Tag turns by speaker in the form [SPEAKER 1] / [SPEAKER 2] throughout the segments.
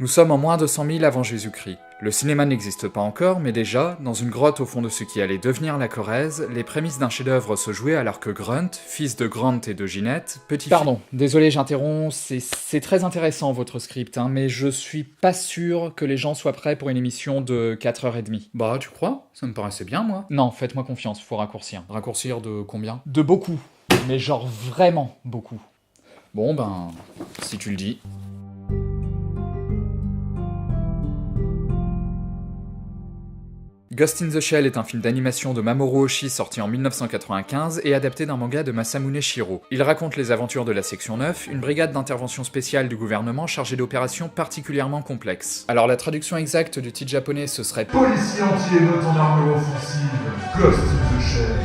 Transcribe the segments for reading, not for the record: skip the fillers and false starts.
[SPEAKER 1] Nous sommes en moins de 100 000 avant Jésus-Christ. Le cinéma n'existe pas encore, mais déjà, dans une grotte au fond de ce qui allait devenir la Corrèze, les prémices d'un chef-d'œuvre se jouaient alors que Grunt, fils de Grant et de Ginette,
[SPEAKER 2] Pardon, désolé j'interromps, c'est très intéressant votre script, hein, mais je suis pas sûr que les gens soient prêts pour une émission de 4h30.
[SPEAKER 1] Bah, tu crois? Ça me paraissait bien, moi.
[SPEAKER 2] Non, faites-moi confiance, faut raccourcir.
[SPEAKER 1] Raccourcir de combien?
[SPEAKER 2] De beaucoup, mais genre vraiment beaucoup.
[SPEAKER 1] Bon ben, si tu le dis. Ghost in the Shell est un film d'animation de Mamoru Oshii sorti en 1995 et adapté d'un manga de Masamune Shirow. Il raconte les aventures de la Section 9, une brigade d'intervention spéciale du gouvernement chargée d'opérations particulièrement complexes. Alors la traduction exacte du titre japonais ce serait
[SPEAKER 3] Policier anti-émeute en arme offensive, Ghost in the Shell.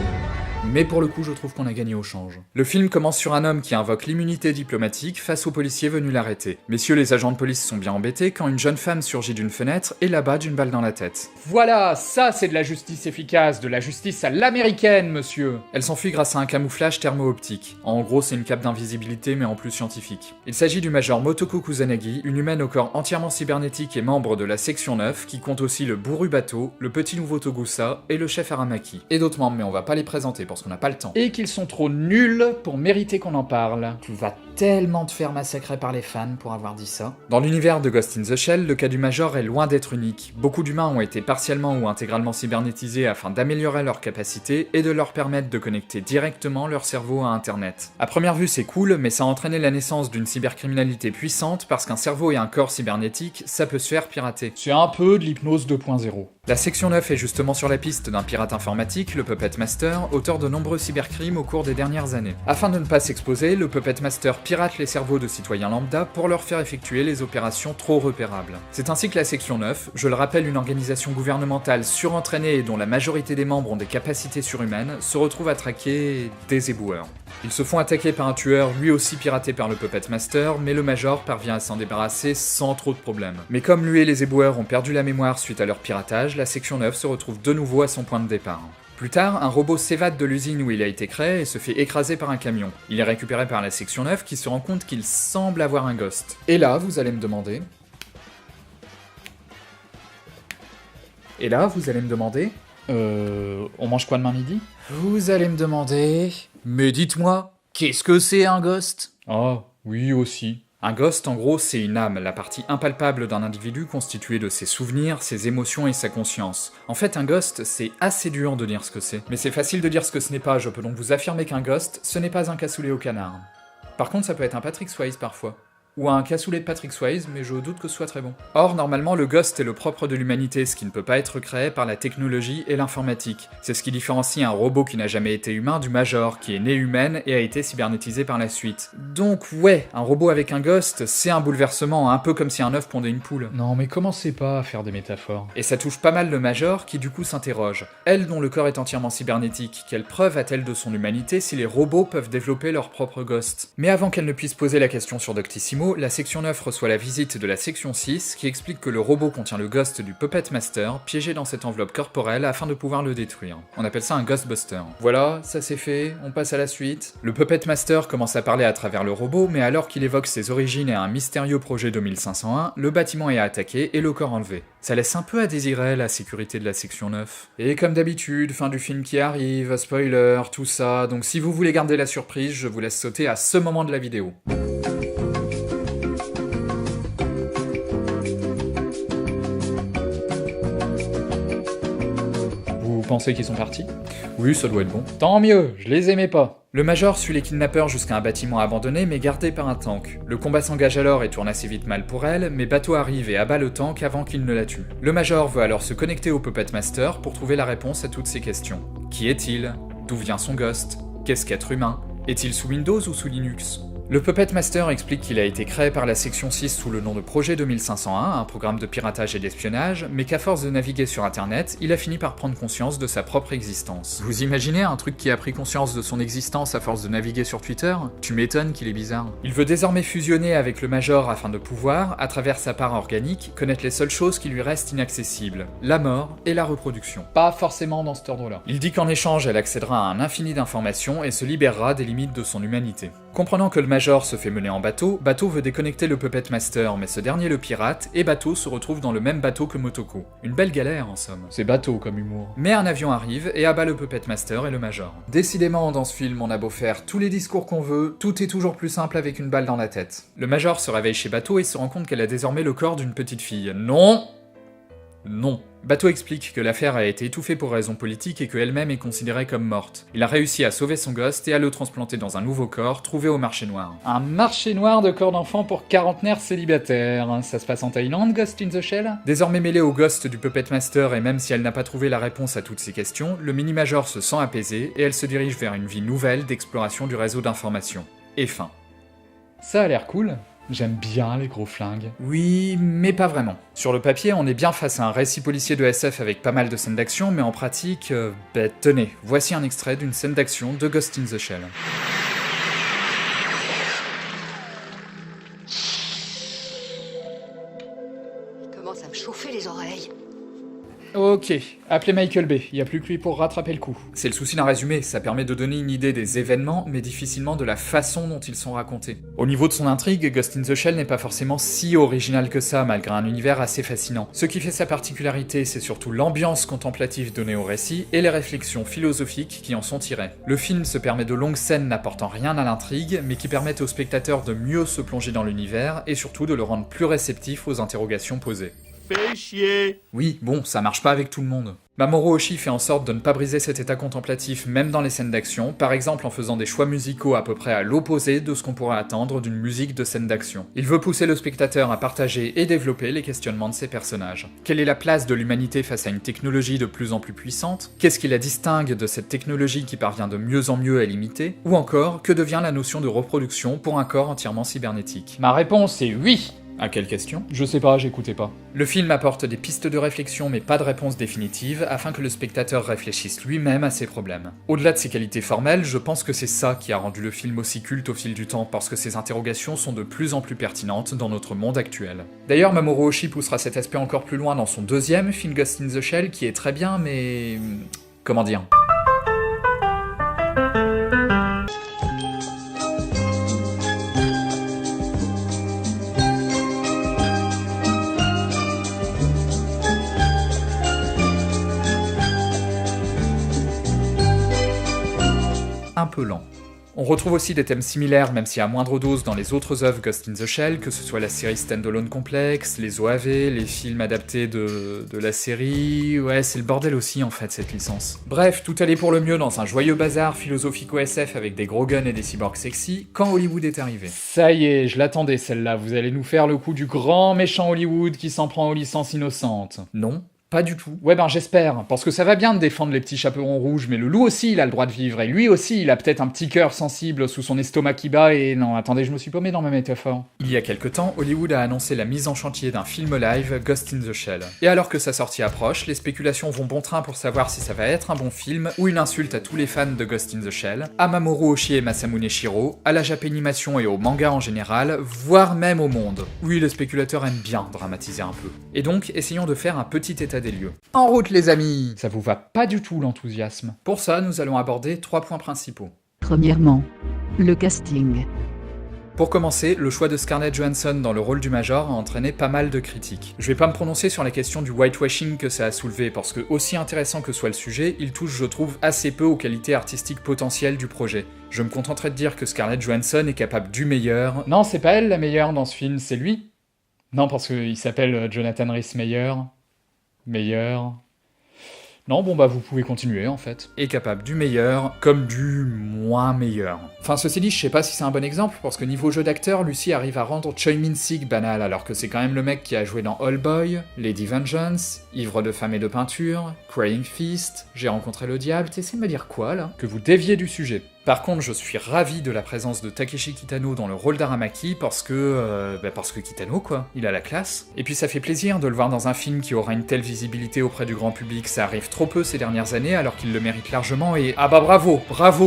[SPEAKER 1] Mais pour le coup, je trouve qu'on a gagné au change. Le film commence sur un homme qui invoque l'immunité diplomatique face aux policiers venus l'arrêter. Messieurs les agents de police sont bien embêtés quand une jeune femme surgit d'une fenêtre et l'abat d'une balle dans la tête.
[SPEAKER 2] Voilà, ça c'est de la justice efficace, de la justice à l'américaine, monsieur.
[SPEAKER 1] Elle s'enfuit grâce à un camouflage thermo-optique. En gros, c'est une cape d'invisibilité mais en plus scientifique. Il s'agit du major Motoko Kusanagi, une humaine au corps entièrement cybernétique et membre de la Section 9, qui compte aussi le Bourru Bato, le petit nouveau Togusa et le chef Aramaki. Et d'autres membres, mais on va pas les présenter parce qu'on n'a pas le temps.
[SPEAKER 2] Et qu'ils sont trop nuls pour mériter qu'on en parle.
[SPEAKER 1] Tu vas tellement te faire massacrer par les fans pour avoir dit ça. Dans l'univers de Ghost in the Shell, le cas du Major est loin d'être unique. Beaucoup d'humains ont été partiellement ou intégralement cybernétisés afin d'améliorer leurs capacités et de leur permettre de connecter directement leur cerveau à Internet. À première vue, c'est cool, mais ça a entraîné la naissance d'une cybercriminalité puissante parce qu'un cerveau et un corps cybernétique, ça peut se faire pirater.
[SPEAKER 2] C'est un peu de l'hypnose 2.0.
[SPEAKER 1] La Section 9 est justement sur la piste d'un pirate informatique, le Puppet Master, auteur de nombreux cybercrimes au cours des dernières années. Afin de ne pas s'exposer, le Puppet Master pirate les cerveaux de citoyens lambda pour leur faire effectuer les opérations trop repérables. C'est ainsi que la Section 9, je le rappelle une organisation gouvernementale surentraînée et dont la majorité des membres ont des capacités surhumaines, se retrouve à traquer des éboueurs. Ils se font attaquer par un tueur, lui aussi piraté par le Puppet Master, mais le Major parvient à s'en débarrasser sans trop de problèmes. Mais comme lui et les éboueurs ont perdu la mémoire suite à leur piratage, la Section 9 se retrouve de nouveau à son point de départ. Plus tard, un robot s'évade de l'usine où il a été créé et se fait écraser par un camion. Il est récupéré par la Section 9 qui se rend compte qu'il semble avoir un ghost. Et là, vous allez me demander...
[SPEAKER 2] On mange quoi demain midi?
[SPEAKER 1] Vous allez me demander... Mais dites-moi, qu'est-ce que c'est un ghost?
[SPEAKER 2] Ah, oui aussi.
[SPEAKER 1] Un ghost, en gros, c'est une âme, la partie impalpable d'un individu constituée de ses souvenirs, ses émotions et sa conscience. En fait, un ghost, c'est assez dur de dire ce que c'est. Mais c'est facile de dire ce que ce n'est pas, je peux donc vous affirmer qu'un ghost, ce n'est pas un cassoulet au canard. Par contre, ça peut être un Patrick Swayze parfois. Ou un cassoulet de Patrick Swayze, mais je doute que ce soit très bon. Or, normalement, le ghost est le propre de l'humanité, ce qui ne peut pas être créé par la technologie et l'informatique. C'est ce qui différencie un robot qui n'a jamais été humain du Major, qui est né humaine et a été cybernétisé par la suite. Donc ouais, un robot avec un ghost, c'est un bouleversement, un peu comme si un œuf pondait une poule.
[SPEAKER 2] Non mais commencez pas à faire des métaphores.
[SPEAKER 1] Et ça touche pas mal le Major, qui du coup s'interroge. Elle, dont le corps est entièrement cybernétique, quelle preuve a-t-elle de son humanité si les robots peuvent développer leur propre ghost? Mais avant qu'elle ne puisse poser la question sur Doctissimo, la Section 9 reçoit la visite de la Section 6 qui explique que le robot contient le ghost du Puppet Master piégé dans cette enveloppe corporelle afin de pouvoir le détruire. On appelle ça un Ghostbuster. Voilà, ça c'est fait, on passe à la suite. Le Puppet Master commence à parler à travers le robot, mais alors qu'il évoque ses origines et un mystérieux projet 2501, le bâtiment est attaqué et le corps enlevé. Ça laisse un peu à désirer la sécurité de la Section 9. Et comme d'habitude, fin du film qui arrive, spoiler, tout ça, donc si vous voulez garder la surprise, je vous laisse sauter à ce moment de la vidéo.
[SPEAKER 2] Vous pensez qu'ils sont partis?
[SPEAKER 1] Oui, ça doit être bon.
[SPEAKER 2] Tant mieux, je les aimais pas.
[SPEAKER 1] Le Major suit les kidnappeurs jusqu'à un bâtiment abandonné mais gardé par un tank. Le combat s'engage alors et tourne assez vite mal pour elle, mais Bato arrive et abat le tank avant qu'il ne la tue. Le Major veut alors se connecter au Puppet Master pour trouver la réponse à toutes ces questions. Qui est-il? D'où vient son ghost? Qu'est-ce qu'être humain? Est-il sous Windows ou sous Linux? Le Puppet Master explique qu'il a été créé par la Section 6 sous le nom de Projet 2501, un programme de piratage et d'espionnage, mais qu'à force de naviguer sur Internet, il a fini par prendre conscience de sa propre existence. Vous imaginez un truc qui a pris conscience de son existence à force de naviguer sur Twitter? Tu m'étonnes qu'il est bizarre. Il veut désormais fusionner avec le Major afin de pouvoir, à travers sa part organique, connaître les seules choses qui lui restent inaccessibles, la mort et la reproduction.
[SPEAKER 2] Pas forcément dans cet ordre-là.
[SPEAKER 1] Il dit qu'en échange, elle accédera à un infini d'informations et se libérera des limites de son humanité. Comprenant que le Major se fait mener en bateau, Bateau veut déconnecter le Puppet Master, mais ce dernier le pirate, et Bateau se retrouve dans le même bateau que Motoko. Une belle galère en somme.
[SPEAKER 2] C'est bateau comme humour.
[SPEAKER 1] Mais un avion arrive et abat le Puppet Master et le Major. Décidément, dans ce film, on a beau faire tous les discours qu'on veut, tout est toujours plus simple avec une balle dans la tête. Le Major se réveille chez Bateau et se rend compte qu'elle a désormais le corps d'une petite fille. Non! Non. Bateau explique que l'affaire a été étouffée pour raisons politiques et qu'elle-même est considérée comme morte. Il a réussi à sauver son ghost et à le transplanter dans un nouveau corps trouvé au marché noir.
[SPEAKER 2] Un marché noir de corps d'enfants pour quarantenaires célibataires. Ça se passe en Thaïlande, Ghost in the Shell?
[SPEAKER 1] Désormais mêlée au ghost du Puppet Master et même si elle n'a pas trouvé la réponse à toutes ces questions, le mini-major se sent apaisé et elle se dirige vers une vie nouvelle d'exploration du réseau d'information. Et fin.
[SPEAKER 2] Ça a l'air cool. J'aime bien les gros flingues.
[SPEAKER 1] Oui, mais pas vraiment. Sur le papier, on est bien face à un récit policier de SF avec pas mal de scènes d'action, mais en pratique, tenez, voici un extrait d'une scène d'action de Ghost in the Shell.
[SPEAKER 4] Il commence à me chauffer les oreilles.
[SPEAKER 2] Ok, appelez Michael Bay, y a plus que lui pour rattraper le coup.
[SPEAKER 1] C'est le souci d'un résumé, ça permet de donner une idée des événements, mais difficilement de la façon dont ils sont racontés. Au niveau de son intrigue, Ghost in the Shell n'est pas forcément si original que ça, malgré un univers assez fascinant. Ce qui fait sa particularité, c'est surtout l'ambiance contemplative donnée au récit, et les réflexions philosophiques qui en sont tirées. Le film se permet de longues scènes n'apportant rien à l'intrigue, mais qui permettent au spectateur de mieux se plonger dans l'univers, et surtout de le rendre plus réceptif aux interrogations posées.
[SPEAKER 5] Fais chier.
[SPEAKER 1] Oui, bon, ça marche pas avec tout le monde. Mamoru Oshii fait en sorte de ne pas briser cet état contemplatif même dans les scènes d'action, par exemple en faisant des choix musicaux à peu près à l'opposé de ce qu'on pourrait attendre d'une musique de scène d'action. Il veut pousser le spectateur à partager et développer les questionnements de ses personnages. Quelle est la place de l'humanité face à une technologie de plus en plus puissante? Qu'est-ce qui la distingue de cette technologie qui parvient de mieux en mieux à l'imiter? Ou encore, que devient la notion de reproduction pour un corps entièrement cybernétique?
[SPEAKER 2] Ma réponse est oui.
[SPEAKER 1] À quelle question?
[SPEAKER 2] Je sais pas, j'écoutais pas.
[SPEAKER 1] Le film apporte des pistes de réflexion mais pas de réponse définitive afin que le spectateur réfléchisse lui-même à ses problèmes. Au-delà de ses qualités formelles, je pense que c'est ça qui a rendu le film aussi culte au fil du temps parce que ses interrogations sont de plus en plus pertinentes dans notre monde actuel. D'ailleurs, Mamoru Oshii poussera cet aspect encore plus loin dans son deuxième film Ghost in the Shell qui est très bien mais... comment dire? Un peu lent. On retrouve aussi des thèmes similaires, même si à moindre dose, dans les autres œuvres Ghost in the Shell, que ce soit la série Standalone Complex, les OAV, les films adaptés de la série... Ouais, c'est le bordel aussi en fait, cette licence. Bref, tout allait pour le mieux dans un joyeux bazar philosophico-SF avec des gros guns et des cyborgs sexy, quand Hollywood est arrivé.
[SPEAKER 2] Ça y est, je l'attendais celle-là, vous allez nous faire le coup du grand méchant Hollywood qui s'en prend aux licences innocentes.
[SPEAKER 1] Non. Pas du tout.
[SPEAKER 2] Ouais ben j'espère, parce que ça va bien de défendre les petits chaperons rouges, mais le loup aussi il a le droit de vivre, et lui aussi il a peut-être un petit cœur sensible sous son estomac qui bat, et non, attendez, je me suis paumé dans ma métaphore.
[SPEAKER 1] Il y a quelque temps, Hollywood a annoncé la mise en chantier d'un film live, Ghost in the Shell. Et alors que sa sortie approche, les spéculations vont bon train pour savoir si ça va être un bon film, ou une insulte à tous les fans de Ghost in the Shell, à Mamoru Oshii et Masamune Shirow, à la Japanimation et au manga en général, voire même au monde. Oui, les spéculateurs aiment bien dramatiser un peu. Et donc, essayons de faire un petit état des lieux. En route les amis!
[SPEAKER 2] Ça vous va pas du tout l'enthousiasme.
[SPEAKER 1] Pour ça, nous allons aborder 3 points principaux.
[SPEAKER 6] Premièrement, le casting.
[SPEAKER 1] Pour commencer, le choix de Scarlett Johansson dans le rôle du Major a entraîné pas mal de critiques. Je vais pas me prononcer sur la question du whitewashing que ça a soulevé, parce que aussi intéressant que soit le sujet, il touche je trouve assez peu aux qualités artistiques potentielles du projet. Je me contenterai de dire que Scarlett Johansson est capable du meilleur...
[SPEAKER 2] Non, c'est pas elle la meilleure dans ce film, c'est lui. Non, parce qu'il s'appelle Jonathan Rhys-Meyer. Meilleur... Non, bon bah vous pouvez continuer en fait.
[SPEAKER 1] Est capable du meilleur comme du moins meilleur. Enfin ceci dit, je sais pas si c'est un bon exemple, parce que niveau jeu d'acteur, Lucy arrive à rendre Choi Min-sik banal, alors que c'est quand même le mec qui a joué dans All Boy, Lady Vengeance, Ivre de femme et de peinture, Crying Fist, J'ai rencontré le diable, t'essaies de me dire quoi là?
[SPEAKER 2] Que vous déviez du sujet.
[SPEAKER 1] Par contre, je suis ravi de la présence de Takeshi Kitano dans le rôle d'Aramaki parce que Kitano quoi, il a la classe. Et puis ça fait plaisir de le voir dans un film qui aura une telle visibilité auprès du grand public, ça arrive trop peu ces dernières années alors qu'il le mérite largement et... Ah bah bravo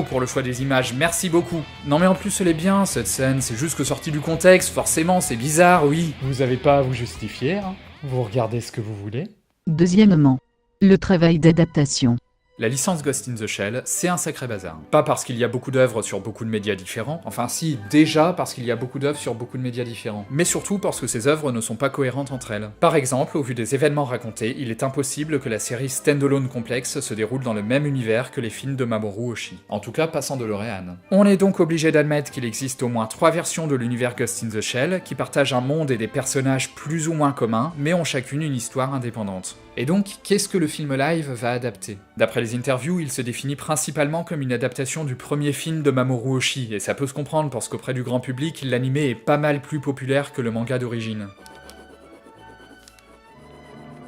[SPEAKER 1] pour le choix des images, merci beaucoup. Non mais en plus elle est bien cette scène, c'est juste que sorti du contexte, forcément c'est bizarre, oui.
[SPEAKER 2] Vous avez pas à vous justifier, hein. Vous regardez ce que vous voulez.
[SPEAKER 6] Deuxièmement, le travail d'adaptation.
[SPEAKER 1] La licence Ghost in the Shell, c'est un sacré bazar. Pas parce qu'il y a beaucoup d'œuvres sur beaucoup de médias différents, enfin si, déjà parce qu'il y a beaucoup d'œuvres sur beaucoup de médias différents, mais surtout parce que ces œuvres ne sont pas cohérentes entre elles. Par exemple, au vu des événements racontés, il est impossible que la série Standalone Complex se déroule dans le même univers que les films de Mamoru Oshii. En tout cas, pas sans DeLorean. On est donc obligé d'admettre qu'il existe au moins 3 versions de l'univers Ghost in the Shell, qui partagent un monde et des personnages plus ou moins communs, mais ont chacune une histoire indépendante. Et donc, qu'est-ce que le film live va adapter? D'après les interviews, il se définit principalement comme une adaptation du premier film de Mamoru Oshii, et ça peut se comprendre parce qu'auprès du grand public, l'animé est pas mal plus populaire que le manga d'origine.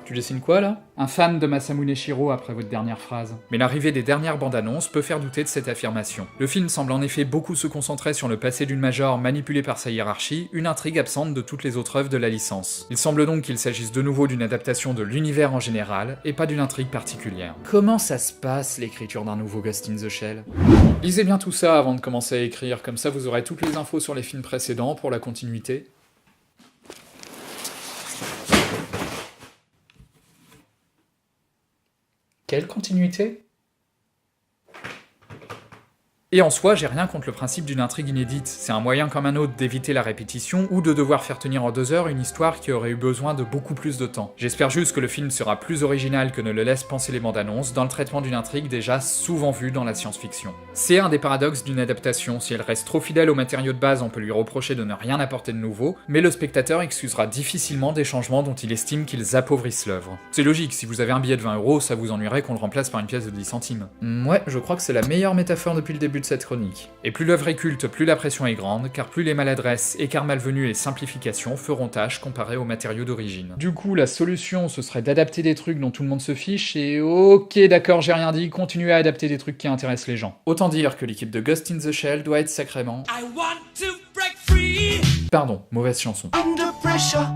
[SPEAKER 1] Tu dessines quoi là? Un fan de Masamune Shirow après votre dernière phrase. Mais l'arrivée des dernières bandes annonces peut faire douter de cette affirmation. Le film semble en effet beaucoup se concentrer sur le passé d'une Major manipulée par sa hiérarchie, une intrigue absente de toutes les autres œuvres de la licence. Il semble donc qu'il s'agisse de nouveau d'une adaptation de l'univers en général, et pas d'une intrigue particulière. Comment ça se passe l'écriture d'un nouveau Ghost in the Shell? Lisez bien tout ça avant de commencer à écrire, comme ça vous aurez toutes les infos sur les films précédents pour la continuité. Quelle continuité? Et en soi, j'ai rien contre le principe d'une intrigue inédite, c'est un moyen comme un autre d'éviter la répétition ou de devoir faire tenir en 2 heures une histoire qui aurait eu besoin de beaucoup plus de temps. J'espère juste que le film sera plus original que ne le laissent penser les bandes annonces dans le traitement d'une intrigue déjà souvent vue dans la science-fiction. C'est un des paradoxes d'une adaptation, si elle reste trop fidèle au matériau de base on peut lui reprocher de ne rien apporter de nouveau, mais le spectateur excusera difficilement des changements dont il estime qu'ils appauvrissent l'œuvre. C'est logique, si vous avez un billet de 20€, ça vous ennuierait qu'on le remplace par une pièce de 10 centimes. Ouais, je crois que c'est la meilleure métaphore depuis le début de cette chronique. Et plus l'œuvre est culte, plus la pression est grande, car plus les maladresses, écarts malvenus et simplifications feront tâche comparé aux matériaux d'origine. Du coup, la solution, ce serait d'adapter des trucs dont tout le monde se fiche, et ok d'accord, j'ai rien dit, continuez à adapter des trucs qui intéressent les gens. Autant dire que l'équipe de Ghost in the Shell doit être sacrément... I want to break free. Pardon, mauvaise chanson. Under pressure.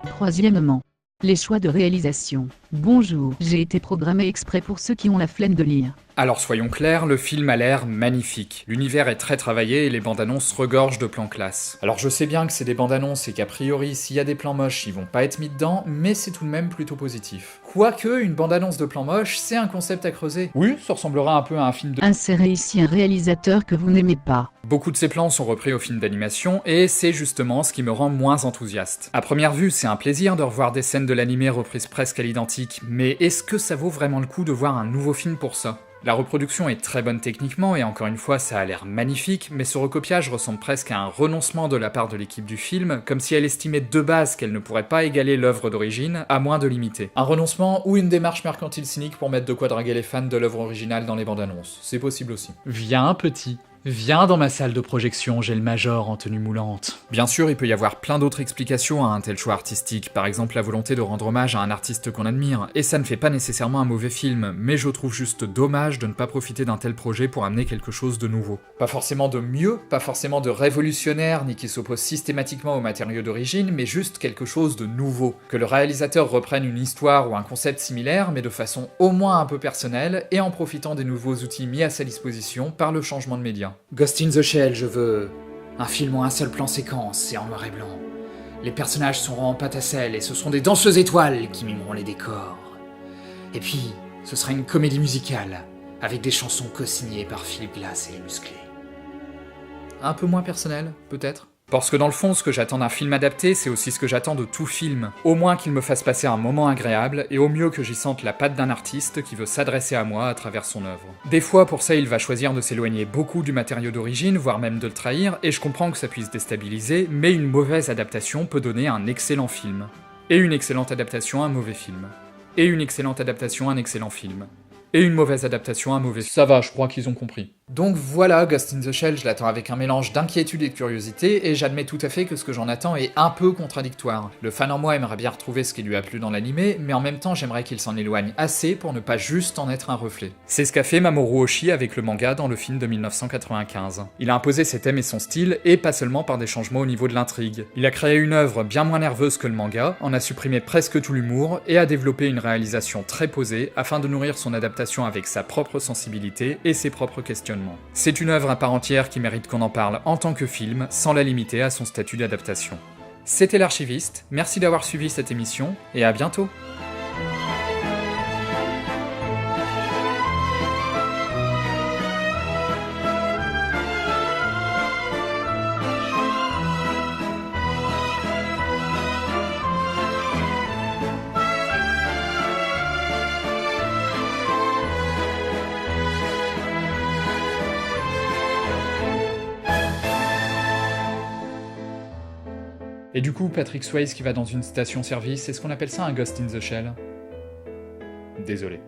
[SPEAKER 6] Troisièmement, les choix de réalisation. Bonjour, j'ai été programmé exprès pour ceux qui ont la flemme de lire.
[SPEAKER 1] Alors soyons clairs, le film a l'air magnifique. L'univers est très travaillé et les bandes annonces regorgent de plans classe. Alors je sais bien que c'est des bandes annonces et qu'a priori s'il y a des plans moches ils vont pas être mis dedans, mais c'est tout de même plutôt positif. Quoique, une bande annonce de plans moches, c'est un concept à creuser. Oui, ça ressemblera un peu à un film de...
[SPEAKER 6] Insérez ici un réalisateur que vous n'aimez pas.
[SPEAKER 1] Beaucoup de ces plans sont repris au film d'animation, et c'est justement ce qui me rend moins enthousiaste. À première vue, c'est un plaisir de revoir des scènes de l'animé reprises presque à l'identique, mais est-ce que ça vaut vraiment le coup de voir un nouveau film pour ça? La reproduction est très bonne techniquement, et encore une fois ça a l'air magnifique, mais ce recopiage ressemble presque à un renoncement de la part de l'équipe du film, comme si elle estimait de base qu'elle ne pourrait pas égaler l'œuvre d'origine, à moins de l'imiter. Un renoncement ou une démarche mercantile cynique pour mettre de quoi draguer les fans de l'œuvre originale dans les bandes annonces, c'est possible aussi. Viens petit. Viens dans ma salle de projection, j'ai le Major en tenue moulante. Bien sûr, il peut y avoir plein d'autres explications à un tel choix artistique, par exemple la volonté de rendre hommage à un artiste qu'on admire, et ça ne fait pas nécessairement un mauvais film, mais je trouve juste dommage de ne pas profiter d'un tel projet pour amener quelque chose de nouveau. Pas forcément de mieux, pas forcément de révolutionnaire, ni qui s'oppose systématiquement aux matériaux d'origine, mais juste quelque chose de nouveau. Que le réalisateur reprenne une histoire ou un concept similaire, mais de façon au moins un peu personnelle, et en profitant des nouveaux outils mis à sa disposition par le changement de média. Ghost in the Shell, je veux un film en un seul plan séquence et en noir et blanc. Les personnages seront en pâte à sel et ce seront des danseuses étoiles qui mimeront les décors. Et puis, ce sera une comédie musicale, avec des chansons co-signées par Philip Glass et les Musclés. Un peu moins personnel, peut-être ? Parce que dans le fond, ce que j'attends d'un film adapté, c'est aussi ce que j'attends de tout film. Au moins qu'il me fasse passer un moment agréable, et au mieux que j'y sente la patte d'un artiste qui veut s'adresser à moi à travers son œuvre. Des fois, pour ça, il va choisir de s'éloigner beaucoup du matériau d'origine, voire même de le trahir, et je comprends que ça puisse déstabiliser, mais une mauvaise adaptation peut donner un excellent film. Et une excellente adaptation, un mauvais film. Et une excellente adaptation, un excellent film. Et une mauvaise adaptation, un mauvais film. Ça va, je crois qu'ils ont compris. Donc voilà, Ghost in the Shell, je l'attends avec un mélange d'inquiétude et de curiosité, et j'admets tout à fait que ce que j'en attends est un peu contradictoire. Le fan en moi aimerait bien retrouver ce qui lui a plu dans l'animé, mais en même temps j'aimerais qu'il s'en éloigne assez pour ne pas juste en être un reflet. C'est ce qu'a fait Mamoru Oshii avec le manga dans le film de 1995. Il a imposé ses thèmes et son style, et pas seulement par des changements au niveau de l'intrigue. Il a créé une œuvre bien moins nerveuse que le manga, en a supprimé presque tout l'humour, et a développé une réalisation très posée, afin de nourrir son adaptation avec sa propre sensibilité et ses propres questionnements. C'est une œuvre à part entière qui mérite qu'on en parle en tant que film, sans la limiter à son statut d'adaptation. C'était l'Archiviste, merci d'avoir suivi cette émission, et à bientôt.
[SPEAKER 2] Et du coup, Patrick Swayze qui va dans une station-service, est-ce qu'on appelle ça un Ghost in the Shell? Désolé.